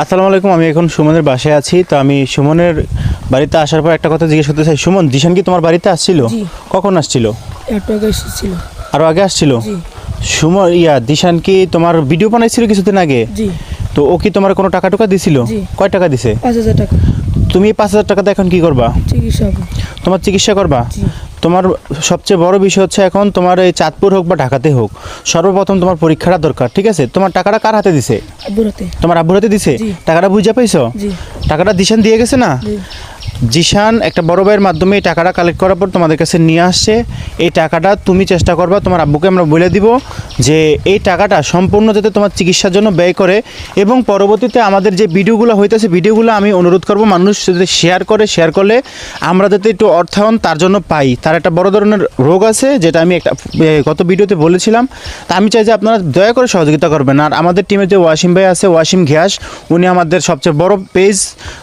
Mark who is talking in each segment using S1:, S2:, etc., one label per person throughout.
S1: আসসালামু আলাইকুম। আমি এখন সুমনের বাসায় আছি। তো আমি সুমনের বাড়িতে আসার পর একটা কথা জিজ্ঞেস করতে চাই। সুমন, জিশান কি তোমার বাড়িতে আসছিল?
S2: জি।
S1: কখন আসছিল?
S2: একটু আগে এসেছিল।
S1: আরও আগে আসছিল?
S2: জি।
S1: সুমন দিশান কি তোমার ভিডিও বানাইছিল কিছুদিন আগে?
S2: জি।
S1: তো ও কি তোমার কোনো টাকা টুকা দিছিল?
S2: জি।
S1: কয় টাকা দিছে?
S2: 5,000 টাকা।
S1: তুমি এই 5,000 টাকাতে এখন কি করবা?
S2: চিকিৎসা হবে।
S1: তোমার চিকিৎসা করবা?
S2: জি।
S1: তোমার সবচেয়ে বড় বিষয় হচ্ছে এখন তোমার এই চাঁদপুর হোক বা ঢাকাতে হোক, সর্বপ্রথম তোমার পরীক্ষাটা দরকার, ঠিক আছে? তোমার টাকাটা কার হাতে দিছে?
S2: আব্বুর হাতে।
S1: তোমার আব্বুর হাতে দিছে?
S2: জি।
S1: টাকাটা বুঝে পাইছো?
S2: জি।
S1: টাকাটা দিশান দিয়ে গেছে না?
S2: জি।
S1: জিশান একটা বড় ভাইয়ের মাধ্যমে এই টাকাটা কালেক্ট করার পর তোমাদের কাছে নিয়ে আসছে। এই টাকাটা তুমি চেষ্টা করবা, তোমার আব্বুকে আমরা বলে দিব যে এই টাকাটা সম্পূর্ণ যাতে তোমার চিকিৎসার জন্য ব্যয় করে। এবং পরবর্তীতে আমাদের যে ভিডিওগুলো হইতেছে, ভিডিওগুলো আমি অনুরোধ করব মানুষ যাতে শেয়ার করলে আমরা যাতে একটু অর্থায়ন তার জন্য পাই। তার একটা বড় ধরনের রোগ আছে, যেটা আমি একটা গত ভিডিওতে বলেছিলাম। তা আমি চাই যে আপনারা দয়া করে সহযোগিতা করবেন। আর আমাদের টিমে যে ওয়াসিম ভাই আছে, ওয়াসিম ঘিয়াস, উনি আমাদের সবচেয়ে বড় পেজ।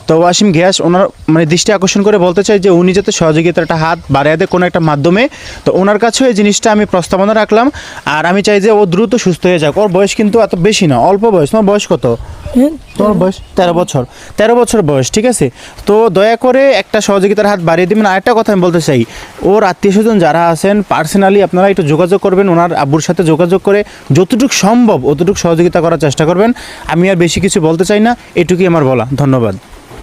S1: তো ওয়াসিম ঘিয়াস ওনার দৃষ্টি আকর্ষণ করে বলতে চাই যে উনি যাতে সহযোগিতার একটা হাত বাড়ায় দেয় কোনো একটা মাধ্যমে। তো ওনার কাছেও এই জিনিসটা আমি প্রস্তাবনা রাখলাম। আর আমি চাই যে ও দ্রুত সুস্থ হয়ে যাক। ওর বয়স কিন্তু এত বেশি না, অল্প বয়স। তোমার বয়স কত? তোমার বয়স 13 বছর। 13 বছর বয়স, ঠিক আছে? তো দয়া করে একটা সহযোগিতার হাত বাড়িয়ে দেবেন। আরেকটা কথা আমি বলতে চাই, ওর আত্মীয় স্বজন যারা আছেন পার্সোনালি আপনারা একটু যোগাযোগ করবেন, ওনার আব্বুর সাথে যোগাযোগ করে যতটুকু সম্ভব অতটুকু সহযোগিতা করার চেষ্টা করবেন। আমি আর বেশি কিছু বলতে চাই না, এটুকুই আমার বলা। ধন্যবাদ।